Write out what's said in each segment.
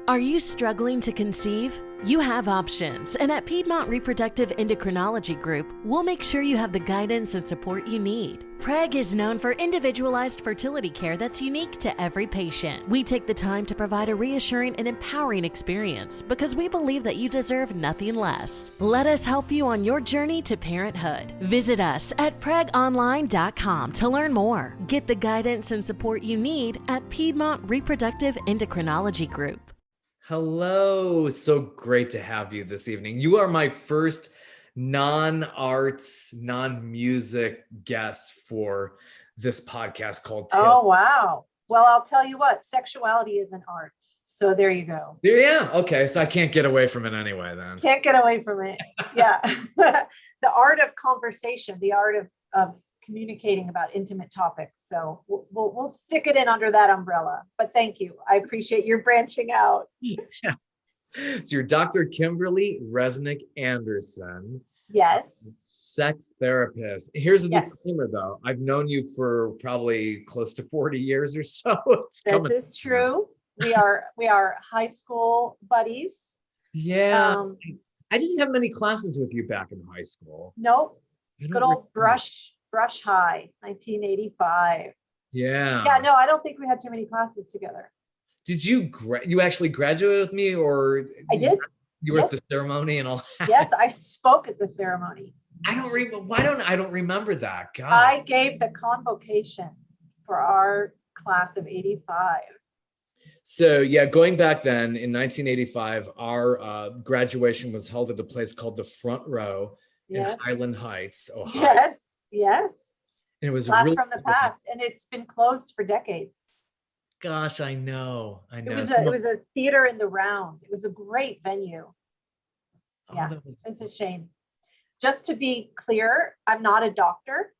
Are you struggling to conceive? You have options, and at Piedmont Reproductive Endocrinology Group, we'll make sure you have the guidance and support you need. PREG is known for individualized fertility care that's unique to every patient. We take the time to provide a reassuring and empowering experience because we believe that you deserve nothing less. Let us help you on your journey to parenthood. Visit us at pregonline.com to learn more. Get the guidance and support you need at Piedmont Reproductive Endocrinology Group. Hello, so great to have you this evening. You are my first non-arts, non-music guest for this podcast called Tales. Oh, wow. Well, I'll tell you what, sexuality is an art. So there you go. Yeah, okay. So I can't get away from it anyway then. Can't get away from it. Yeah. The art of conversation, the art of communicating about intimate topics. So we'll stick it in under that umbrella. But thank you. I appreciate your branching out. Yeah. So you're Dr. Kimberly Resnick Anderson. Yes. Sex therapist. Here's a Yes. disclaimer though. I've known you for probably close to 40 years or so. This is true. We are high school buddies. Yeah. I didn't have many classes with you back in high school. Nope. I don't Good old recall. Brush High, 1985. Yeah. Yeah, no, I don't think we had too many classes together. Did you you actually graduate with me, or I did. you were at Yes. the ceremony and all that? Yes, I spoke at the ceremony. I don't remember that. God. I gave the convocation for our class of 85. So yeah, going back then in 1985, our graduation was held at a place called the Front Row Yes. in Highland Heights, Ohio. Yes, yes. And it was Blast really from the past, and it's been closed for decades. Gosh, I know. It was a theater in the round. It was a great venue. Oh, Yeah, that was- it's a shame. Just to be clear, I'm not a doctor,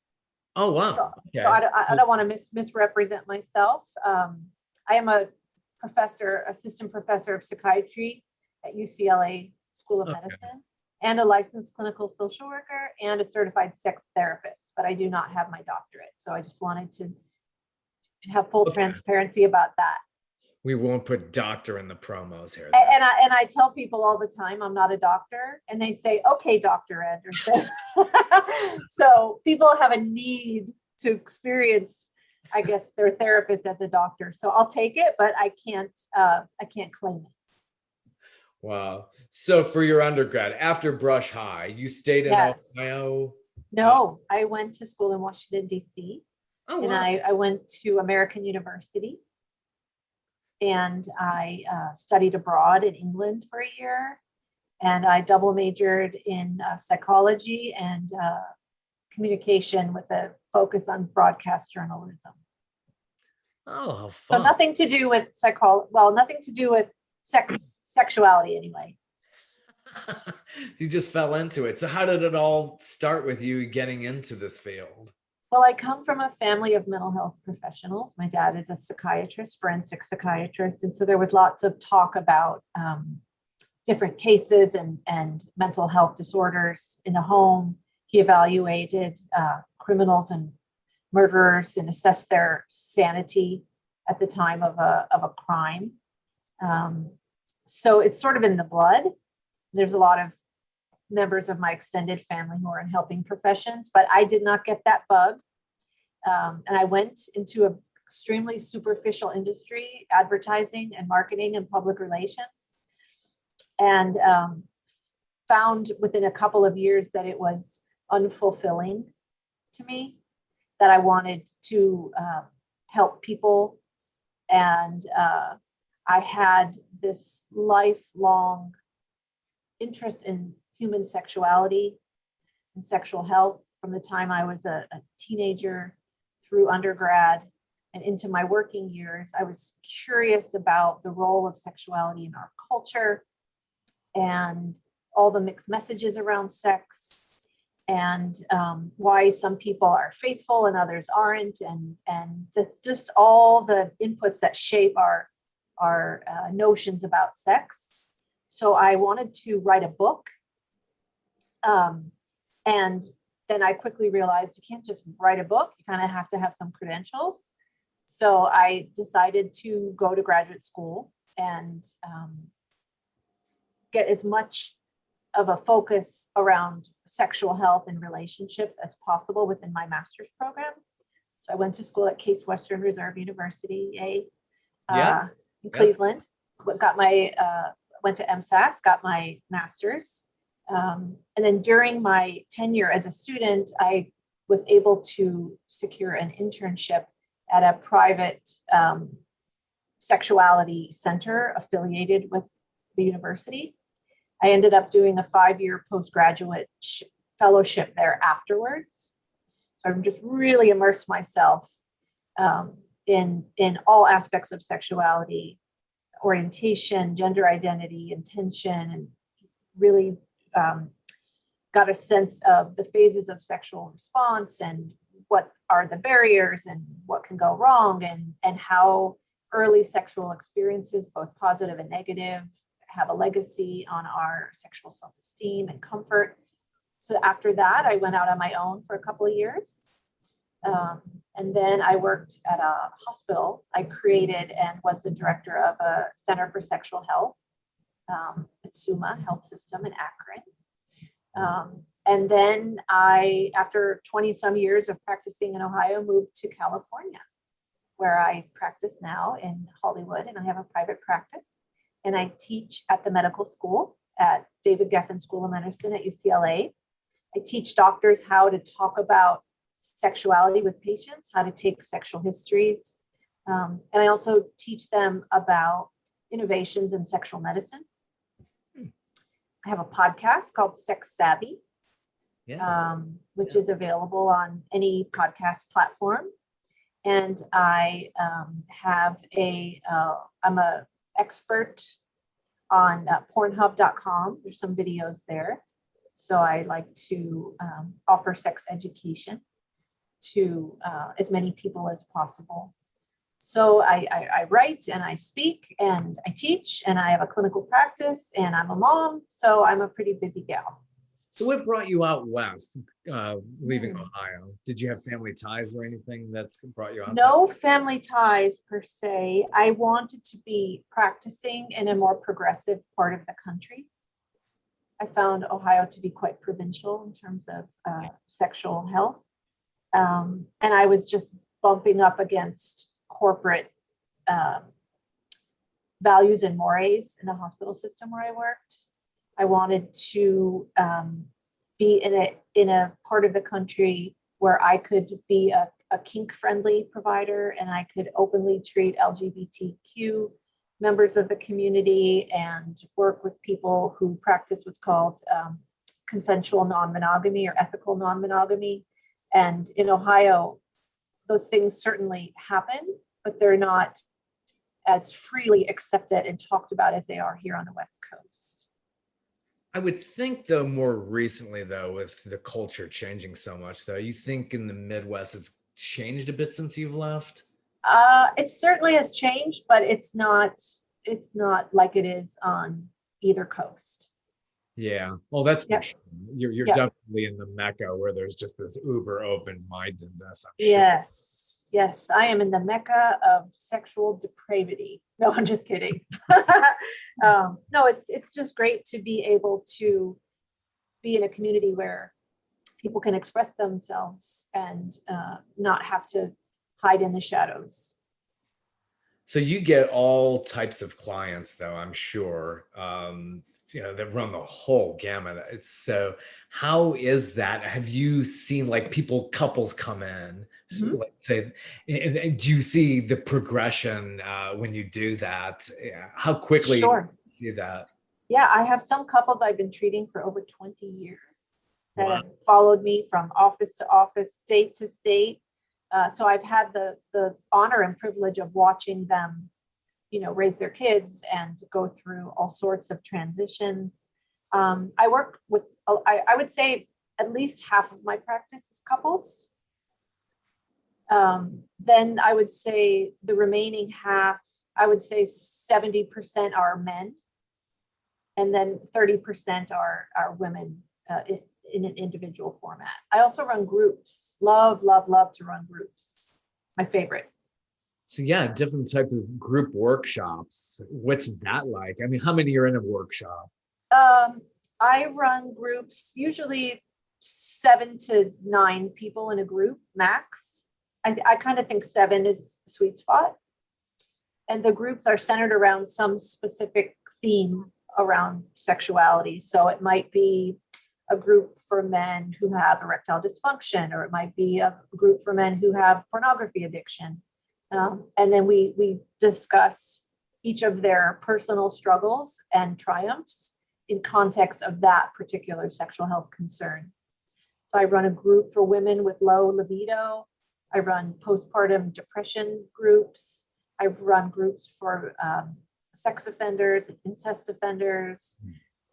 Oh wow. so, Okay. so I don't want to misrepresent myself. I am a professor, assistant professor of psychiatry at UCLA School of Okay. Medicine, and a licensed clinical social worker and a certified sex therapist, but I do not have my doctorate. So I just wanted to have full Okay. transparency about that. We won't put doctor in the promos here. And I tell people all the time, I'm not a doctor, and they say, okay, Dr. Anderson. So people have a need to experience, I guess, their therapist as a doctor. So I'll take it, but I can't claim it. Wow. So for your undergrad, after Brush High, you stayed in Yes. Ohio? No, I went to school in Washington, D.C. Oh, And wow. I went to American University, and I studied abroad in England for a year, and I double majored in psychology and communication with a focus on broadcast journalism. Oh, how So fun. nothing to do with nothing to do with sexuality anyway. You just fell into it. So how did it all start with you getting into this field? Well, I come from a family of mental health professionals. My dad is a psychiatrist, forensic psychiatrist. And so there was lots of talk about different cases and mental health disorders in the home. He evaluated criminals and murderers and assessed their sanity at the time of a crime. So it's sort of in the blood. There's a lot of members of my extended family who are in helping professions, but I did not get that bug. And I went into an extremely superficial industry, advertising and marketing and public relations, and found within a couple of years that it was unfulfilling to me, that I wanted to help people. And I had this lifelong interest in human sexuality and sexual health from the time I was a teenager through undergrad and into my working years. I was curious about the role of sexuality in our culture and all the mixed messages around sex, and why some people are faithful and others aren't, and just all the inputs that shape our notions about sex. So I wanted to write a book. And then I quickly realized you can't just write a book. You kind of have to have some credentials. So I decided to go to graduate school and get as much of a focus around sexual health and relationships as possible within my master's program. So I went to school at Case Western Reserve University, in Cleveland. Went to MSAS, got my master's. And then during my tenure as a student, I was able to secure an internship at a private sexuality center affiliated with the university. I ended up doing a 5-year postgraduate fellowship there afterwards. So I've just really immersed myself in all aspects of sexuality, orientation, gender identity, intention, and really got a sense of the phases of sexual response and what are the barriers and what can go wrong, and how early sexual experiences, both positive and negative, have a legacy on our sexual self-esteem and comfort. So after that, I went out on my own for a couple of years. And then I worked at a hospital. I created and was the director of a Center for Sexual Health at SUMA Health System in Akron. And then I, after 20 some years of practicing in Ohio, moved to California, where I practice now in Hollywood, and I have a private practice. And I teach at the medical school at David Geffen School of Medicine at UCLA. I teach doctors how to talk about sexuality with patients, how to take sexual histories. And I also teach them about innovations in sexual medicine. I have a podcast called Sex Savvy, which is available on any podcast platform. And I I'm a expert on pornhub.com. There's some videos there. So I like to offer sex education to as many people as possible. So I write and I speak and I teach and I have a clinical practice and I'm a mom. So I'm a pretty busy gal. So what brought you out west, leaving Ohio? Did you have family ties or anything that's brought you out? No family ties per se. I wanted to be practicing in a more progressive part of the country. I found Ohio to be quite provincial in terms of sexual health. And I was just bumping up against corporate values and mores in the hospital system where I worked. I wanted to be in a part of the country where I could be a kink-friendly provider and I could openly treat LGBTQ members of the community and work with people who practice what's called consensual non-monogamy or ethical non-monogamy. And in Ohio, those things certainly happen, but they're not as freely accepted and talked about as they are here on the West Coast. I would think, though, more recently, though, with the culture changing so much, though, you think in the Midwest it's changed a bit since you've left? It certainly has changed, but it's not like it is on either coast. Yeah, well, that's for Yep. sure. You're Yep. definitely in the Mecca where there's just this uber open-mindedness. I'm sure. Yes, I am in the Mecca of sexual depravity. No, I'm just kidding. No, it's just great to be able to be in a community where people can express themselves and not have to hide in the shadows. So you get all types of clients, though, I'm sure, that run the whole gamut. So how is that? Have you seen like couples come in, let's say, and do you see the progression when you do that? How quickly Sure. do you see that? Yeah, I have some couples I've been treating for over 20 years that Wow. have followed me from office to office, state to state. So I've had the honor and privilege of watching them, raise their kids and go through all sorts of transitions. I work with, I would say at least half of my practice is couples. Then I would say the remaining half, I would say 70% are men. And then 30% are women in an individual format. I also run groups. Love to run groups. My favorite. So yeah, different type of group workshops. What's that like? I mean, how many are in a workshop? Um, I run groups, usually 7 to 9 people in a group max. I kind of think 7 is a sweet spot. And the groups are centered around some specific theme around sexuality. So it might be a group for men who have erectile dysfunction, or it might be a group for men who have pornography addiction. And then we discuss each of their personal struggles and triumphs in context of that particular sexual health concern. So I run a group for women with low libido. I run postpartum depression groups. I've run groups for sex offenders, incest offenders.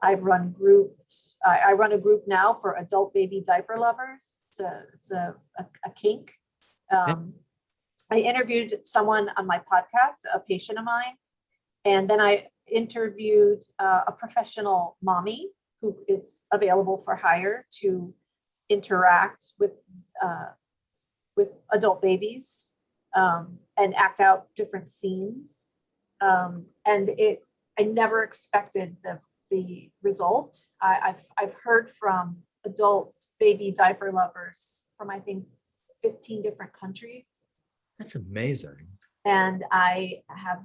I've run groups. I run a group now for adult baby diaper lovers. It's a kink. I interviewed someone on my podcast, a patient of mine, and then I interviewed a professional mommy who is available for hire to interact with adult babies and act out different scenes. I never expected the result. I've heard from adult baby diaper lovers from, I think, 15 different countries. That's amazing. And I have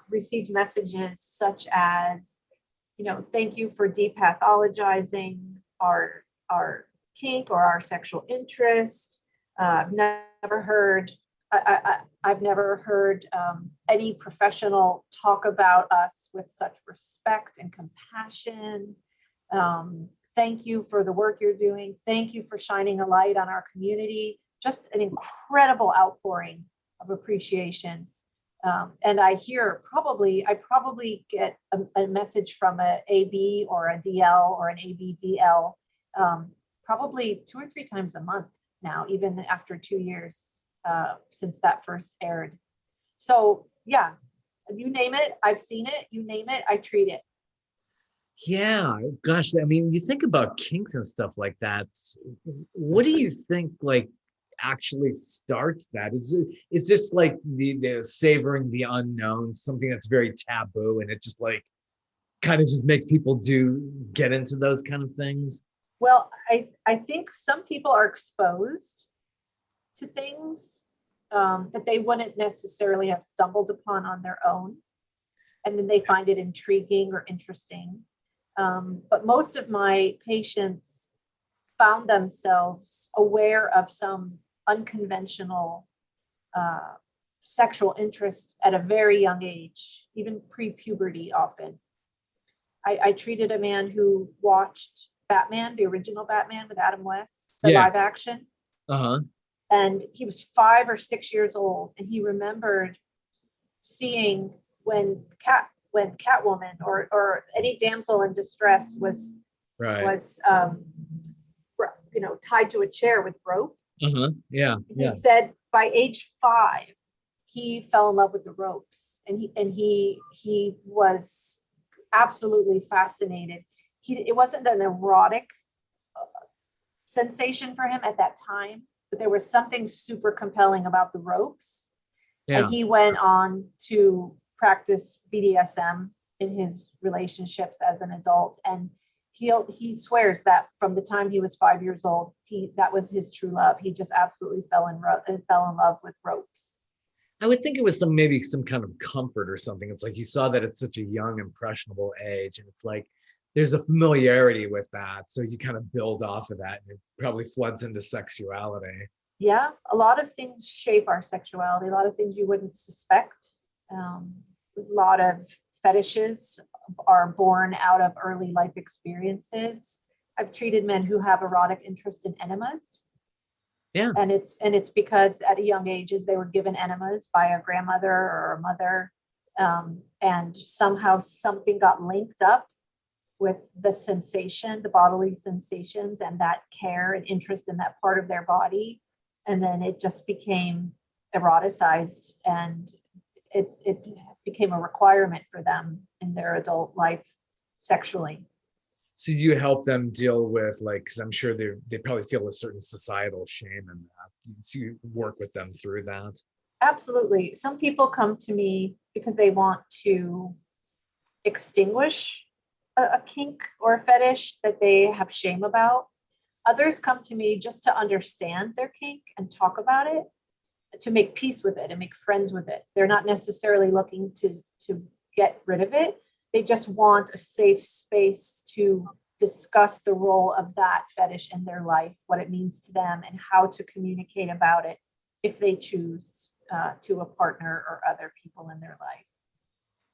received messages such as, thank you for depathologizing our kink or our sexual interest. I've never heard any professional talk about us with such respect and compassion. Thank you for the work you're doing. Thank you for shining a light on our community. Just an incredible outpouring of appreciation. And I probably get a message from a AB or a DL or an ABDL probably 2 or 3 times a month now, even after 2 years since that first aired. So yeah, you name it, I've seen it. You name it, I treat it. Yeah, gosh, I mean, you think about kinks and stuff like that. What do you think, like, actually starts that? Is this like the savoring the unknown, something that's very taboo, and it just like kind of just makes people get into those kind of things? Well, I think some people are exposed to things that they wouldn't necessarily have stumbled upon on their own, and then they find it intriguing or interesting. But most of my patients found themselves aware of some unconventional sexual interest at a very young age, even pre-puberty often. I treated a man who watched Batman, the original Batman with Adam West, the live action. Uh-huh. And he was 5 or 6 years old, and he remembered seeing when Catwoman or any damsel in distress was tied to a chair with rope. Yeah. He said by age 5 he fell in love with the ropes, and he was absolutely fascinated. It wasn't an erotic sensation for him at that time, but there was something super compelling about the ropes. And he went on to practice BDSM in his relationships as an adult, and he swears that from the time he was 5 years old, that was his true love. He just absolutely fell in love with ropes. I would think it was maybe some kind of comfort or something. It's like you saw that at such a young, impressionable age, and it's like there's a familiarity with that, so you kind of build off of that, and it probably floods into sexuality. Yeah, a lot of things shape our sexuality. A lot of things you wouldn't suspect. A lot of fetishes are born out of early life experiences. I've treated men who have erotic interest in enemas. Yeah. And it's because at a young ages they were given enemas by a grandmother or a mother. And somehow something got linked up with the sensation, the bodily sensations, and that care and interest in that part of their body. And then it just became eroticized, and it became a requirement for them in their adult life sexually. So you help them deal with, like, because I'm sure they probably feel a certain societal shame in that. So you work with them through that. Absolutely. Some people come to me because they want to extinguish a kink or a fetish that they have shame about. Others come to me just to understand their kink and talk about it, to make peace with it and make friends with it. They're not necessarily looking to get rid of it. They just want a safe space to discuss the role of that fetish in their life, what it means to them, and how to communicate about it if they choose to a partner or other people in their life.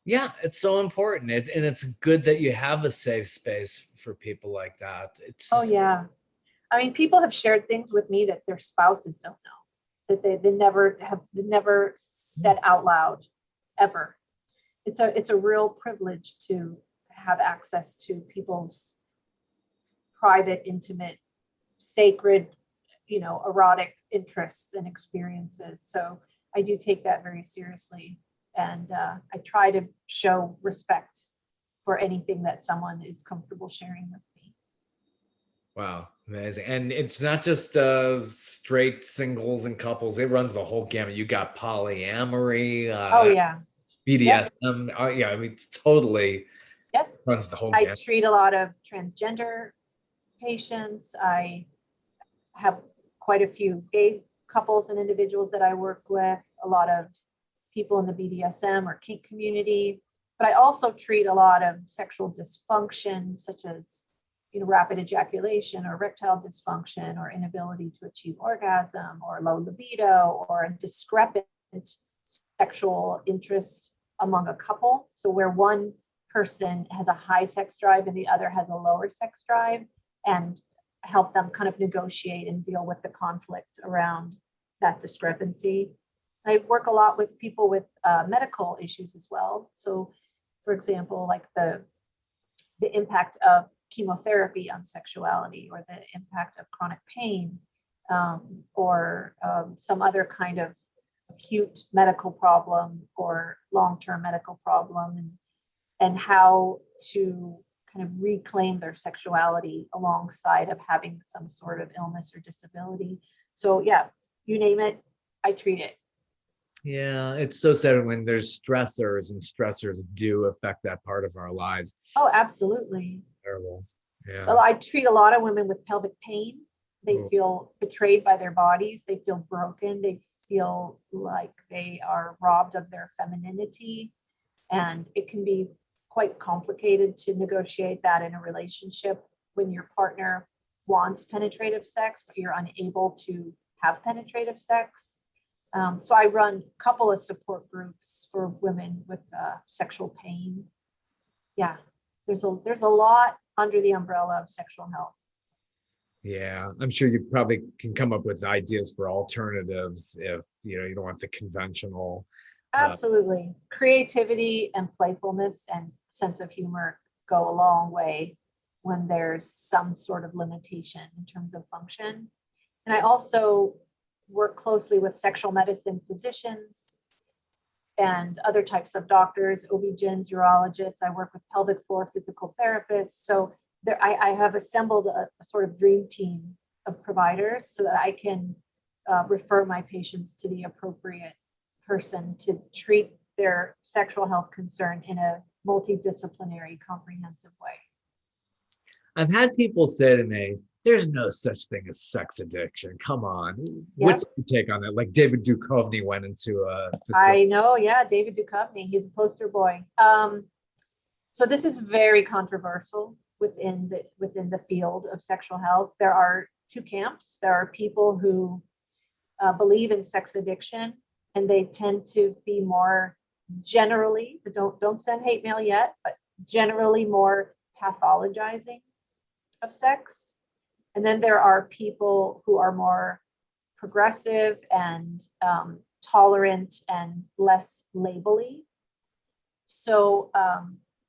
Yeah, it's so important. And it's good that you have a safe space for people like that. Oh, yeah. I mean, people have shared things with me that their spouses don't know, that they never said out loud ever. It's a real privilege to have access to people's private, intimate, sacred, erotic interests and experiences. So I do take that very seriously. And I try to show respect for anything that someone is comfortable sharing with me. Wow, amazing. And it's not just straight singles and couples. It runs the whole gamut. You got polyamory, Oh, yeah. BDSM. Yep. Yeah, I mean, it's totally runs the whole I gamut. treat a lot of transgender patients. I have quite a few gay couples and individuals that I work with, a lot of people in the BDSM or kink community, but I also treat a lot of sexual dysfunction, such as rapid ejaculation or erectile dysfunction or inability to achieve orgasm or low libido or a discrepant sexual interest among a couple. So where one person has a high sex drive and the other has a lower sex drive, and help them kind of negotiate and deal with the conflict around that discrepancy. I work a lot with people with medical issues as well. So, for example, like the impact of chemotherapy on sexuality, or the impact of chronic pain, or some other kind of acute medical problem or long-term medical problem, and how to kind of reclaim their sexuality alongside of having some sort of illness or disability. So yeah, you name it, I treat it. Yeah, it's so sad when there's stressors, and stressors do affect that part of our lives. Oh, absolutely. Terrible. Yeah. Well, I treat a lot of women with pelvic pain. They feel betrayed by their bodies. They feel broken. They feel like they are robbed of their femininity. And it can be quite complicated to negotiate that in a relationship when your partner wants penetrative sex, but you're unable to have penetrative sex. So I run a couple of support groups for women with sexual pain. Yeah, there's a lot under the umbrella of sexual health. Yeah, I'm sure you probably can come up with ideas for alternatives if you don't want the conventional. Absolutely. Creativity and playfulness and sense of humor go a long way when there's some sort of limitation in terms of function. And I also work closely with sexual medicine physicians and other types of doctors, OB-GYNs, urologists. I work with pelvic floor physical therapists. So I have assembled a sort of dream team of providers so that I can refer my patients to the appropriate person to treat their sexual health concern in a multidisciplinary, comprehensive way. I've had people say to me, there's no such thing as sex addiction. Come on. Yep. What's your take on it? Like David Duchovny went into a facility. I know, yeah, David Duchovny, he's a poster boy. So this is very controversial within the field of sexual health. There are two camps. There are people who believe in sex addiction, and they tend to be more generally, don't send hate mail yet, but generally more pathologizing of sex. And then there are people who are more progressive and tolerant and less labelly. So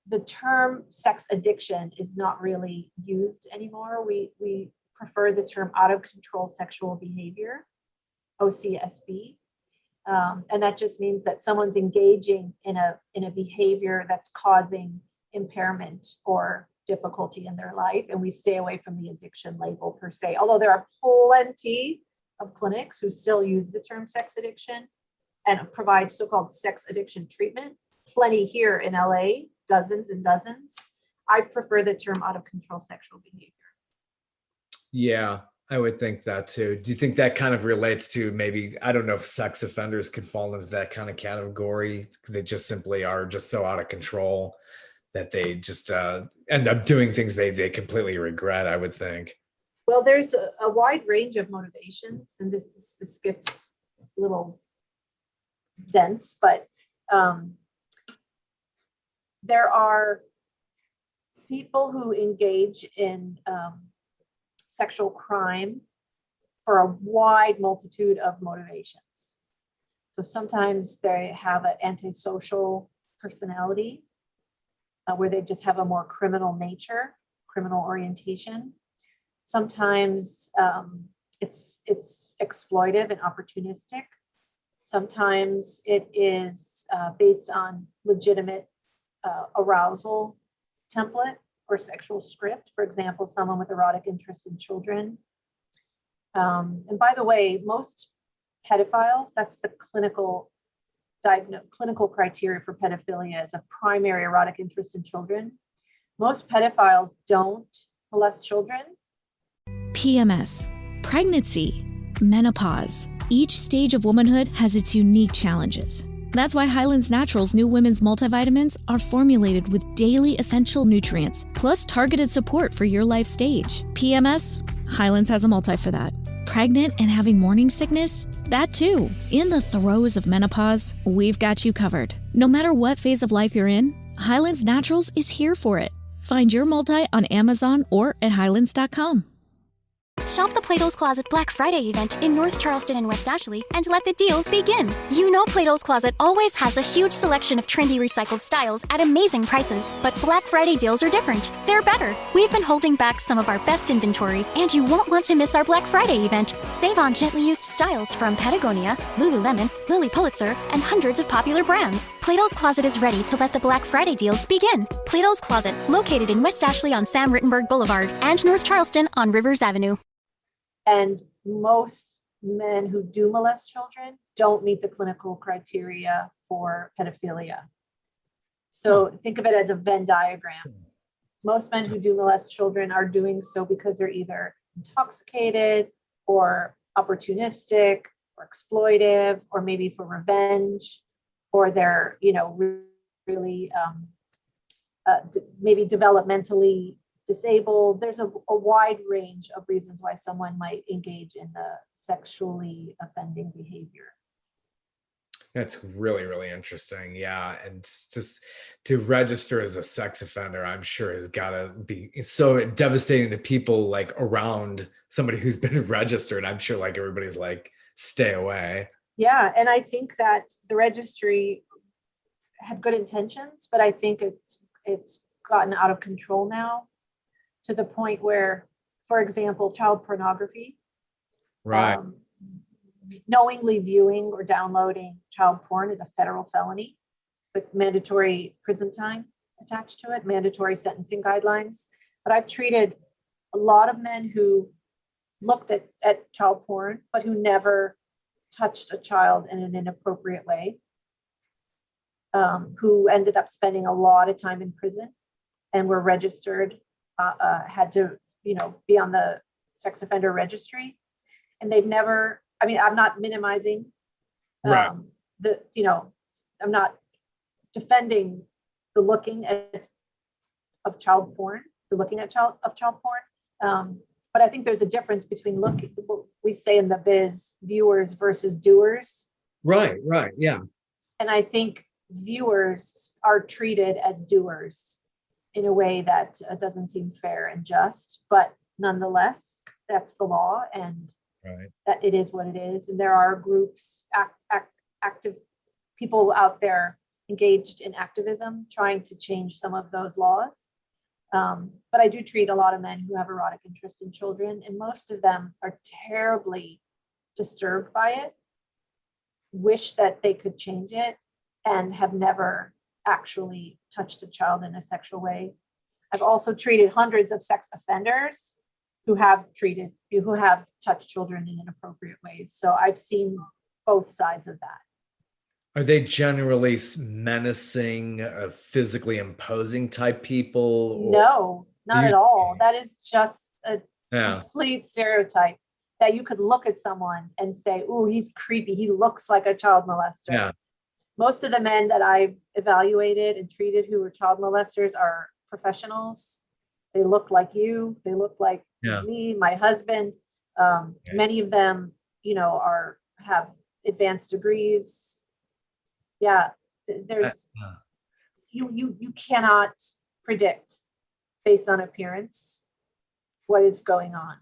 the term sex addiction is not really used anymore. We prefer the term out of control sexual behavior, OCSB. And that just means that someone's engaging in a behavior that's causing impairment or difficulty in their life, and we stay away from the addiction label per se. Although there are plenty of clinics who still use the term sex addiction, and provide so-called sex addiction treatment. Plenty here in LA, dozens and dozens. I prefer the term out of control sexual behavior. Yeah, I would think that too. Do you think that kind of relates to maybe, I don't know if sex offenders could fall into that kind of category? They just simply are just so out of control that they just end up doing things they completely regret, I would think. Well, there's a wide range of motivations, and this gets a little dense, but there are people who engage in sexual crime for a wide multitude of motivations. So sometimes they have an antisocial personality where they just have a more criminal nature, criminal orientation. Sometimes it's exploitive and opportunistic. Sometimes it is based on legitimate arousal template or sexual script. For example, someone with erotic interest in children. And by the way, most pedophiles, that's the clinical criteria for pedophilia, is a primary erotic interest in children. Most pedophiles don't molest children. PMS, pregnancy, menopause. Each stage of womanhood has its unique challenges. That's why Highlands Naturals' new women's multivitamins are formulated with daily essential nutrients, plus targeted support for your life stage. PMS, Highlands has a multi for that. Pregnant and having morning sickness? That too. In the throes of menopause, we've got you covered. No matter what phase of life you're in, Highlands Naturals is here for it. Find your multi on Amazon or at highlands.com. Shop the Plato's Closet Black Friday event in North Charleston and West Ashley and let the deals begin. You know Plato's Closet always has a huge selection of trendy recycled styles at amazing prices, but Black Friday deals are different. They're better. We've been holding back some of our best inventory, and you won't want to miss our Black Friday event. Save on gently used styles from Patagonia, Lululemon, Lily Pulitzer, and hundreds of popular brands. Plato's Closet is ready to let the Black Friday deals begin. Plato's Closet, located in West Ashley on Sam Rittenberg Boulevard and North Charleston on Rivers Avenue. And most men who do molest children don't meet the clinical criteria for pedophilia. So think of it as a Venn diagram. Most men who do molest children are doing so because they're either intoxicated or opportunistic or exploitive, or maybe for revenge, or they're, really maybe developmentally disabled. There's a wide range of reasons why someone might engage in the sexually offending behavior. That's really, really interesting. Yeah. And just to register as a sex offender, I'm sure has got to be so devastating to people like around somebody who's been registered. I'm sure like everybody's like, stay away. Yeah. And I think that the registry had good intentions, but I think it's gotten out of control now, to the point where, for example, child pornography, right? Knowingly viewing or downloading child porn is a federal felony with mandatory prison time attached to it, mandatory sentencing guidelines. But I've treated a lot of men who looked at child porn, but who never touched a child in an inappropriate way, who ended up spending a lot of time in prison and were registered, had to, be on the sex offender registry, and they've never. I mean, I'm not minimizing right. I'm not defending the looking of child porn, child porn. But I think there's a difference between what we say in the biz, viewers versus doers. Right. Yeah. And I think viewers are treated as doers in a way that doesn't seem fair and just, but nonetheless, that's the law, and that it is what it is. And there are groups, active people out there engaged in activism, trying to change some of those laws. But I do treat a lot of men who have erotic interest in children, and most of them are terribly disturbed by it, wish that they could change it, and have never actually touched a child in a sexual way. I've also treated hundreds of sex offenders who have touched children in inappropriate ways. So I've seen both sides of that. Are they generally menacing, physically imposing type people? Or No, not at all. That is just a yeah, complete stereotype that you could look at someone and say, "Ooh, he's creepy. He looks like a child molester." yeah, Most of the men that I've evaluated and treated who were child molesters are professionals. They look like you. They look like yeah. me, my husband. Okay. Many of them, have advanced degrees. Yeah, there's Uh, you cannot predict based on appearance what is going on.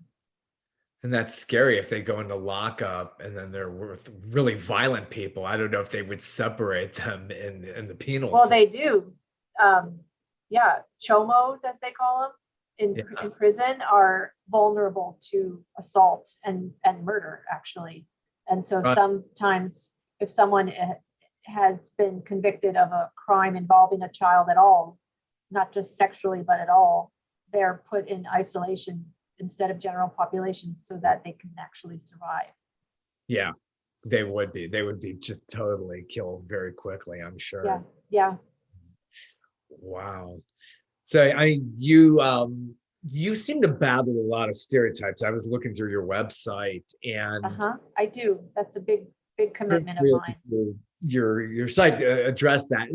And that's scary if they go into lockup and then they're with really violent people. I don't know if they would separate them in the penal Well, system. they do. Yeah, chomos, as they call them in prison, are vulnerable to assault and murder, actually. And so Right. sometimes if someone has been convicted of a crime involving a child at all, not just sexually, but at all, they're put in isolation instead of general population so that they can actually survive. Yeah, they would be. They would be just totally killed very quickly, I'm sure. Yeah, yeah. Wow. So you seem to battle a lot of stereotypes. I was looking through your website and I do. That's a big commitment of really mine. your site addressed that.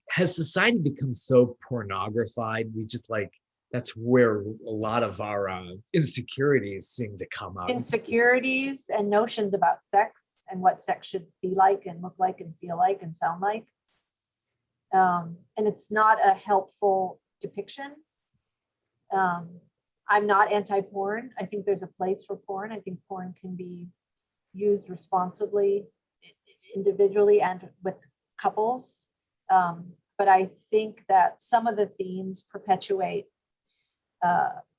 Has society become so pornographied? We just that's where a lot of our insecurities seem to come out. Insecurities and notions about sex and what sex should be like and look like and feel like and sound like. And it's not a helpful depiction. I'm not anti-porn. I think there's a place for porn. I think porn can be used responsibly, individually and with couples. But I think that some of the themes perpetuate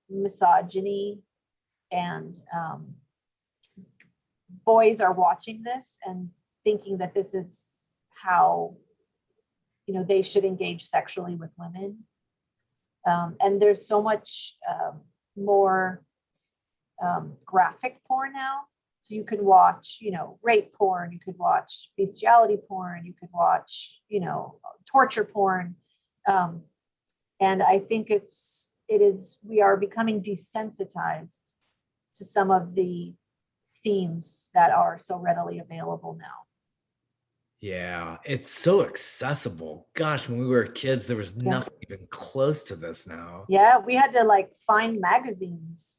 misogyny, and boys are watching this and thinking that this is how they should engage sexually with women. And there's so much more graphic porn now. So you could watch, rape porn, you could watch bestiality porn, you could watch, torture porn. And I think we are becoming desensitized to some of the themes that are so readily available now. Yeah, it's so accessible. Gosh, when we were kids, there was nothing even close to this now. Yeah, we had to find magazines.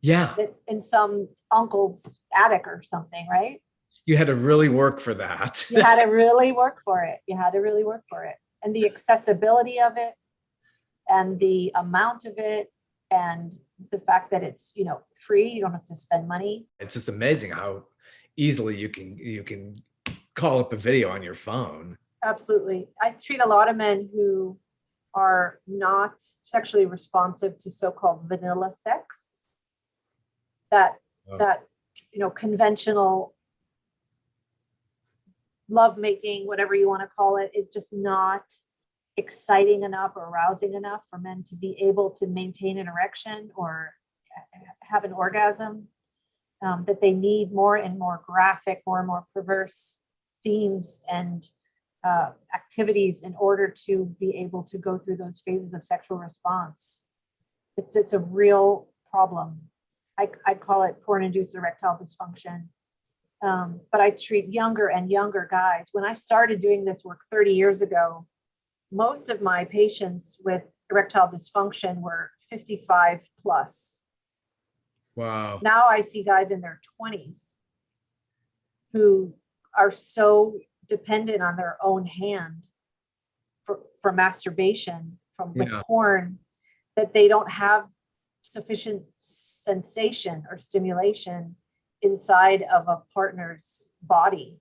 Yeah. In some uncle's attic or something, right? You had to really work for that. You had to really work for it. And the accessibility of it and the amount of it and the fact that it's, free, you don't have to spend money. It's just amazing how easily you can call up a video on your phone. Absolutely. I treat a lot of men who are not sexually responsive to so-called vanilla sex. That conventional lovemaking, whatever you want to call it, is just not exciting enough or arousing enough for men to be able to maintain an erection or have an orgasm. That they need more and more graphic, more and more perverse themes and activities in order to be able to go through those phases of sexual response. It's a real problem. I call it porn-induced erectile dysfunction. But I treat younger and younger guys. When I started doing this work 30 years ago, most of my patients with erectile dysfunction were 55 plus. Wow. Now I see guys in their 20s who are so dependent on their own hand for masturbation with porn that they don't have sufficient sensation or stimulation inside of a partner's body.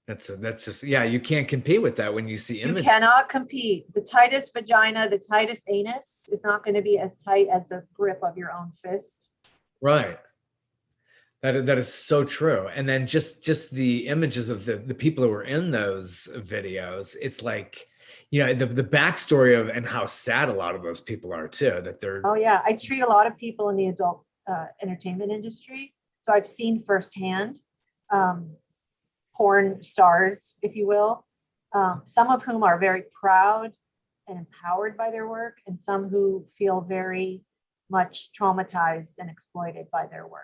That's just, you can't compete with that when you see images. You cannot compete. The tightest vagina, the tightest anus is not going to be as tight as a grip of your own fist. Right. That is so true. And then just the images of the people who were in those videos, it's the backstory of and how sad a lot of those people are too, that they're. Oh yeah. I treat a lot of people in the adult entertainment industry. So I've seen firsthand porn stars, if you will, some of whom are very proud and empowered by their work, and some who feel very much traumatized and exploited by their work.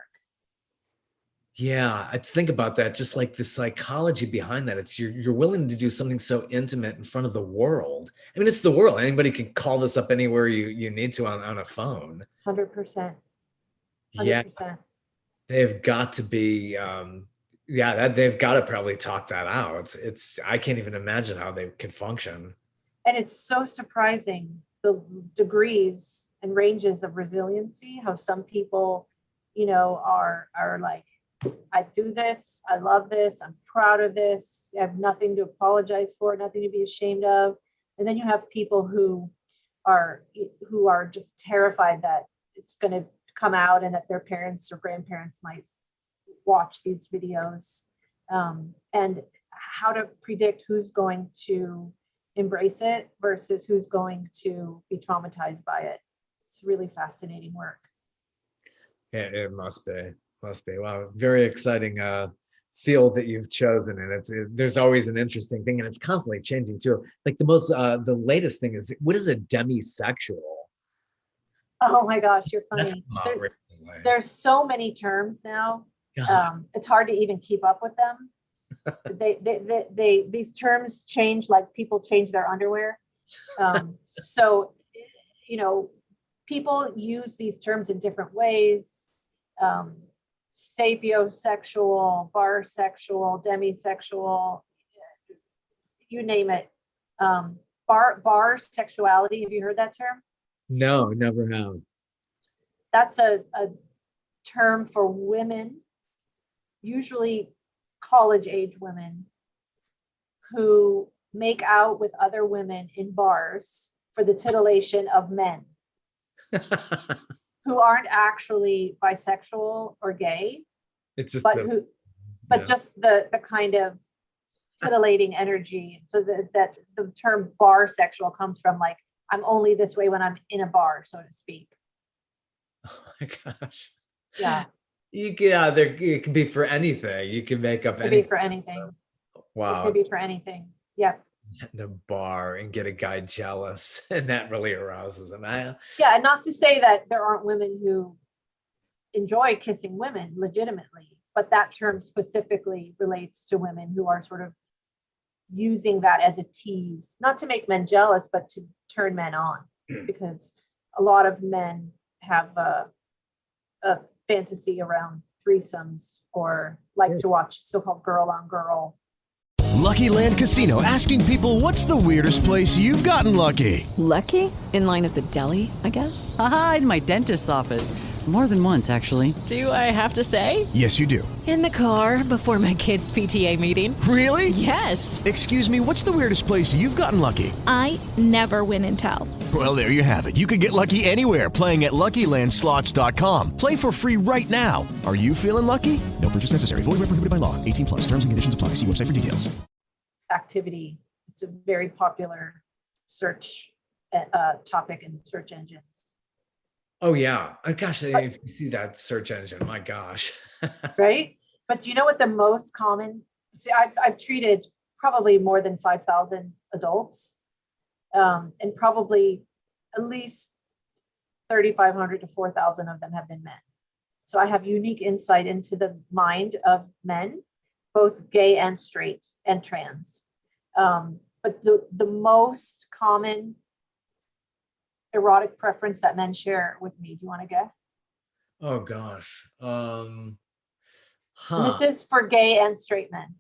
Yeah, I think about that, just like the psychology behind that. It's you're willing to do something so intimate in front of the world. I mean, it's the world. Anybody can call this up anywhere you need to on a phone. 100%. Yeah, 100%. they've got to be that they've got to probably talk that out. It's I can't even imagine how they can function. And it's so surprising the degrees and ranges of resiliency, how some people, are like, I do this, I love this, I'm proud of this, I have nothing to apologize for, nothing to be ashamed of. And then you have people who are just terrified that it's going to come out and that their parents or grandparents might watch these videos, and how to predict who's going to embrace it versus who's going to be traumatized by it. It's really fascinating work. Yeah, it must be. Wow, very exciting field that you've chosen, and there's always an interesting thing, and it's constantly changing too. Like the latest thing is, what is a demisexual? Oh my gosh, you're funny. There's so many terms now. It's hard to even keep up with them. These terms change like people change their underwear. So people use these terms in different ways. Sapiosexual, barsexual, demisexual, you name it. Bar sexuality, have you heard that term? No, never have. That's a term for women, usually college age women, who make out with other women in bars for the titillation of men who aren't actually bisexual or gay, It's just just the kind of titillating energy. So that the term bar sexual comes from, like, I'm only this way when I'm in a bar, so to speak. Oh my gosh. Yeah. It can be for anything. You can make up anything. It could be for anything. Wow. It could be for anything. Yeah. In a bar and get a guy jealous, and that really arouses him. Yeah, and not to say that there aren't women who enjoy kissing women legitimately, but that term specifically relates to women who are sort of using that as a tease, not to make men jealous, but to turn men on, because a lot of men have a fantasy around threesomes, or like to watch so-called girl on girl. Lucky Land Casino, asking people, what's the weirdest place you've gotten lucky? Lucky? In line at the deli, I guess? Aha, in my dentist's office. More than once, actually. Do I have to say? Yes, you do. In the car before my kids' PTA meeting. Really? Yes. Excuse me, what's the weirdest place you've gotten lucky? I never win and tell. Well, there you have it. You can get lucky anywhere, playing at LuckyLandSlots.com. Play for free right now. Are you feeling lucky? No purchase necessary. Void where prohibited by law. 18 plus. Terms and conditions apply. See website for details. Activity. It's a very popular search topic in search engines. Oh yeah. Gosh, if you see that search engine, my gosh. Right? But do you know what the most common, I've treated probably more than 5,000 adults, and probably at least 3,500 to 4,000 of them have been men. So I have unique insight into the mind of men, both gay and straight and trans. But the most common erotic preference that men share with me, do you want to guess? Oh gosh. And this is for gay and straight men.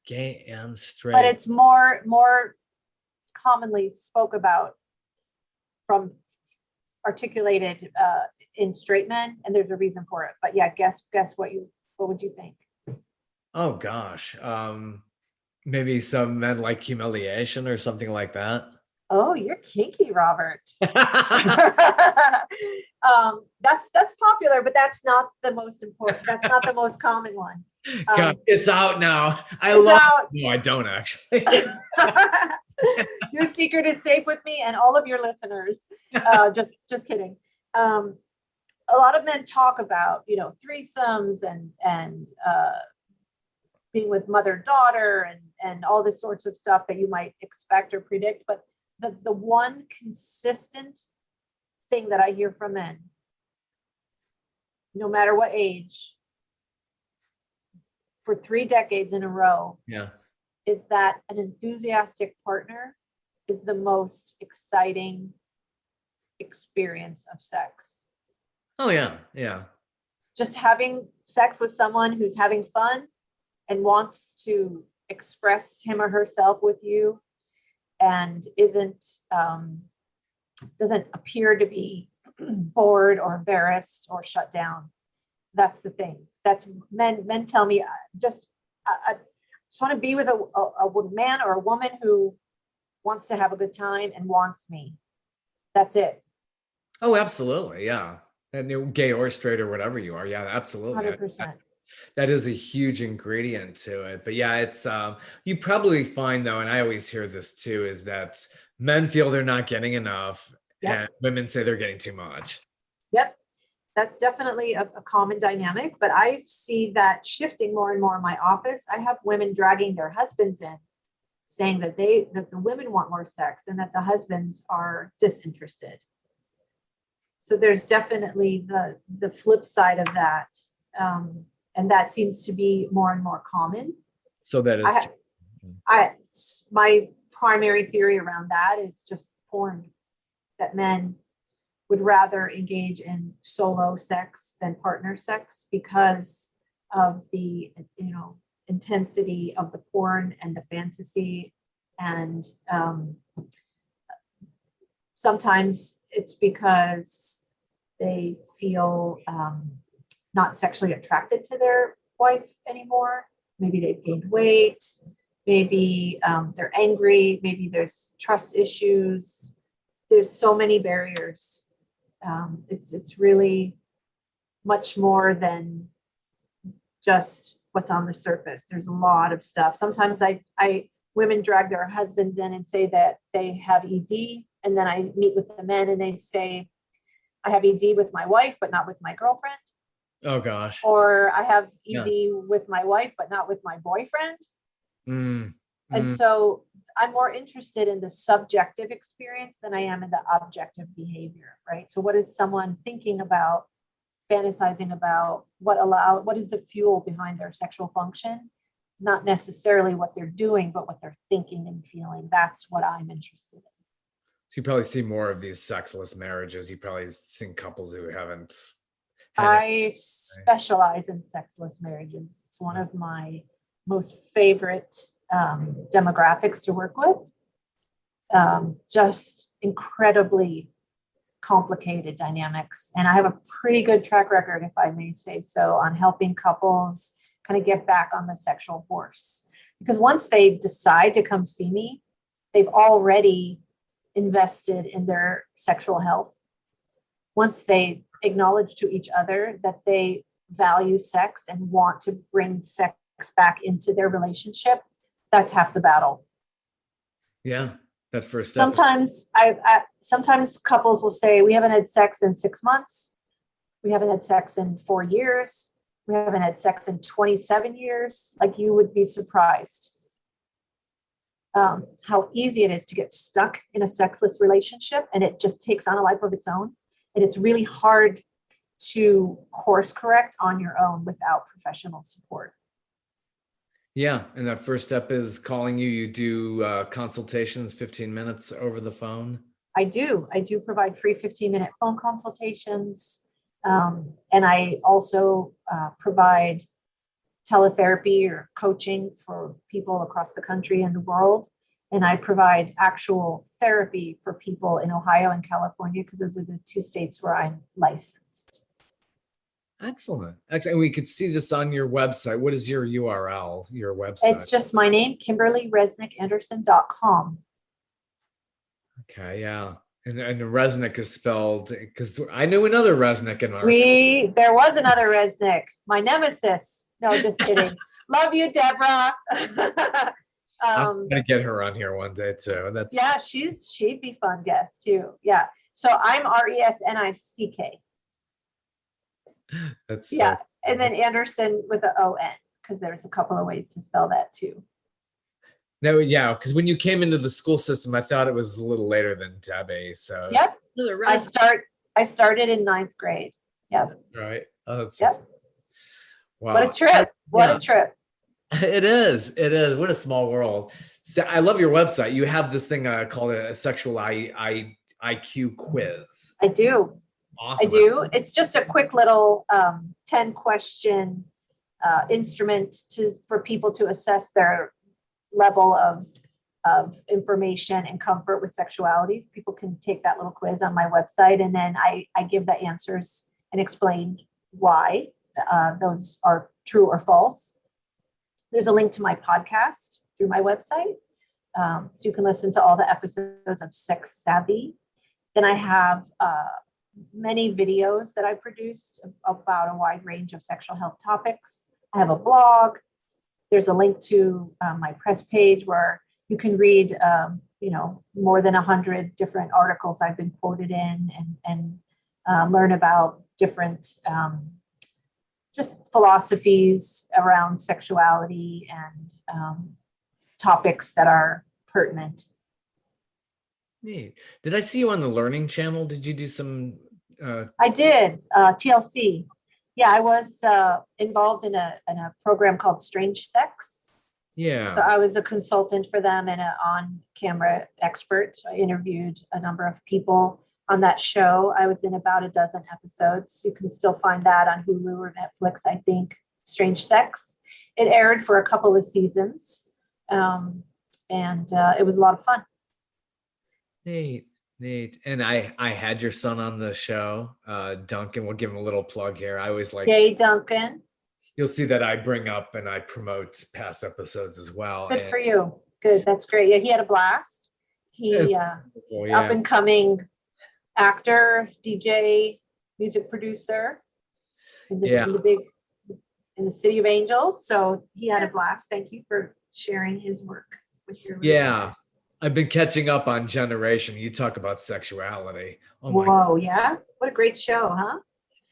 Gay and straight. But it's more commonly spoke about from articulated in straight men, and there's a reason for it. But yeah, guess what would you think? Oh gosh. Maybe some men like humiliation or something like that. Oh, you're kinky, Robert. That's popular, but that's not the most important. That's not the most common one. God, it's out now. No, I don't actually. Your secret is safe with me and all of your listeners. Just kidding. A lot of men talk about, threesomes and being with mother-daughter and all the sorts of stuff that you might expect or predict. But the one consistent thing that I hear from men, no matter what age, for 3 decades in a row, is that an enthusiastic partner is the most exciting experience of sex. Oh yeah. Yeah. Just having sex with someone who's having fun and wants to express him or herself with you and doesn't appear to be bored or embarrassed or shut down. That's the thing. That's men tell me, I just want to be with a man or a woman who wants to have a good time and wants me. That's it. Oh, absolutely. Yeah. And you're gay or straight or whatever you are. Yeah, absolutely. 100%. That is a huge ingredient to it. But yeah, it's you probably find though, and I always hear this too, is that men feel they're not getting enough and women say they're getting too much. Yep. That's definitely a common dynamic, but I see that shifting more and more in my office. I have women dragging their husbands in, saying that the women want more sex and that the husbands are disinterested. So there's definitely the flip side of that. And that seems to be more and more common. So that is my primary theory around that is just porn, that men would rather engage in solo sex than partner sex because of the intensity of the porn and the fantasy. And sometimes it's because they feel not sexually attracted to their wife anymore. Maybe they've gained weight. Maybe they're angry. Maybe there's trust issues. There's so many barriers. It's really much more than just what's on the surface. There's a lot of stuff. Sometimes women drag their husbands in and say that they have ED. And then I meet with the men and they say, I have ED with my wife, but not with my girlfriend. Oh gosh. Or I have ED with my wife, but not with my boyfriend. And so I'm more interested in the subjective experience than I am in the objective behavior, right? So what is someone thinking about, fantasizing about, what is the fuel behind their sexual function? Not necessarily what they're doing, but what they're thinking and feeling. That's what I'm interested in. So you probably see more of these sexless marriages. You probably seen couples who haven't. I specialize in sexless marriages. It's one of my most favorite demographics to work with. Just incredibly complicated dynamics. And I have a pretty good track record, if I may say so, on helping couples kind of get back on the sexual horse. Because once they decide to come see me, they've already invested in their sexual health. Once they acknowledge to each other that they value sex and want to bring sex back into their relationship, that's half the battle. Yeah, that first step. Sometimes couples will say, we haven't had sex in 6 months. We haven't had sex in 4 years. We haven't had sex in 27 years. Like, you would be surprised how easy it is to get stuck in a sexless relationship, and it just takes on a life of its own. And it's really hard to course correct on your own without professional support. Yeah. And that first step is calling you. You do consultations, 15 minutes over the phone. I do provide free 15-minute phone consultations. And I also provide teletherapy or coaching for people across the country and the world. And I provide actual therapy for people in Ohio and California, because those are the 2 states where I'm licensed. Excellent. And we could see this on your website. What is your URL, your website? It's just my name, KimberlyResnickAnderson.com. Okay, yeah. And Resnick is spelled, because I knew another Resnick in our school. There was another Resnick, my nemesis. No, just kidding. Love you, Deborah. I'm gonna get her on here one day too. She'd be fun guest too. Yeah. So I'm Resnick. That's and then Anderson with an ON, because there's a couple of ways to spell that too. No, yeah, because when you came into the school system, I thought it was a little later than Debbie. So Yep. I started in 9th grade. Yep. Right. Oh, that's Yep. Wow. What a trip. What a trip. It is. It is. What a small world. So I love your website. You have this thing called a sexual IQ quiz. I do. Awesome. I do. It's just a quick little 10 question instrument for people to assess their level of information and comfort with sexuality. People can take that little quiz on my website, and then I give the answers and explain why those are true or false. There's a link to my podcast through my website. So you can listen to all the episodes of Sex Savvy. Then I have many videos that I produced about a wide range of sexual health topics. I have a blog. There's a link to my press page where you can read, more than 100 different articles I've been quoted in, and learn about different just philosophies around sexuality and topics that are pertinent. Neat. Did I see you on the Learning Channel? Did you do some? I did. TLC. Yeah, I was involved in a program called Strange Sex. Yeah. So I was a consultant for them and an on-camera expert. I interviewed a number of people on that show. I was in about a dozen episodes. You can still find that on Hulu or Netflix, I think. Strange Sex. It aired for a couple of seasons, and it was a lot of fun. Neat. And I had your son on the show, Duncan. We'll give him a little plug here. I always like. Yay, Duncan. You'll see that I bring up and I promote past episodes as well. Good for you. Good. That's great. Yeah, he had a blast. He up and coming actor, DJ, music producer in the City of Angels. So he had a blast. Thank you for sharing his work with your listeners. I've been catching up on Generation. You talk about sexuality. Oh my Whoa, yeah. What a great show, huh?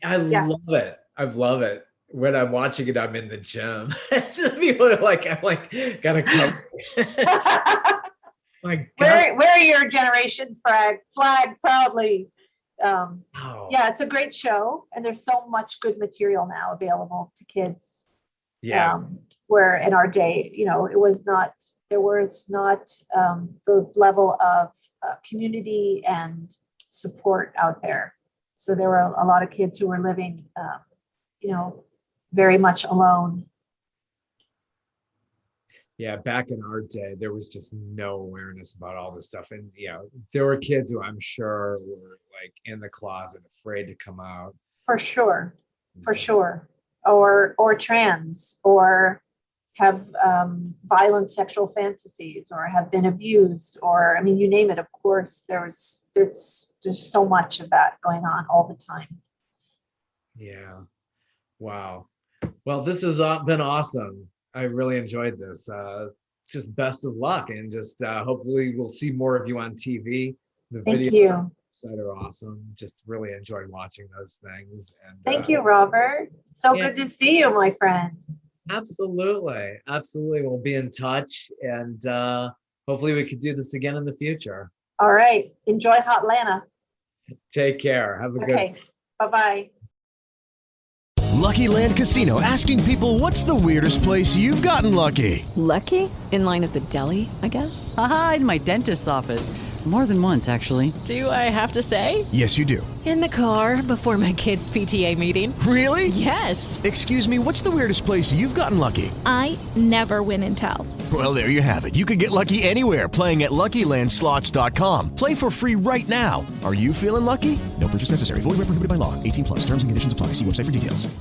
I love it. I love it. When I'm watching it, I'm in the gym. People are like, I'm like, gotta come. My God. Wear your Generation flag proudly. Yeah, it's a great show, and there's so much good material now available to kids. Yeah. Where in our day, there was not the level of community and support out there. So there were a lot of kids who were living, very much alone. Yeah, back in our day, there was just no awareness about all this stuff. And there were kids who I'm sure were like in the closet, afraid to come out. For sure. Or trans, or have violent sexual fantasies, or have been abused, or you name it. Of course, there's just so much of that going on all the time. Yeah. Wow. Well, this has been awesome. I really enjoyed this. Just best of luck, and just hopefully we'll see more of you on TV. The videos on the website are awesome. Just really enjoyed watching those things. And thank you, Robert. So good to see you, my friend. Absolutely. We'll be in touch, and hopefully we could do this again in the future. All right. Enjoy Hotlanta. Take care. Have a good. Okay. Bye-bye. Lucky Land Casino, asking people, what's the weirdest place you've gotten lucky? Lucky? In line at the deli, I guess? Aha, in my dentist's office. More than once, actually. Do I have to say? Yes, you do. In the car before my kids' PTA meeting. Really? Yes. Excuse me, what's the weirdest place you've gotten lucky? I never win and tell. Well, there you have it. You can get lucky anywhere, playing at LuckyLandSlots.com. Play for free right now. Are you feeling lucky? No purchase necessary. Void where prohibited by law. 18+. Terms and conditions apply. See website for details.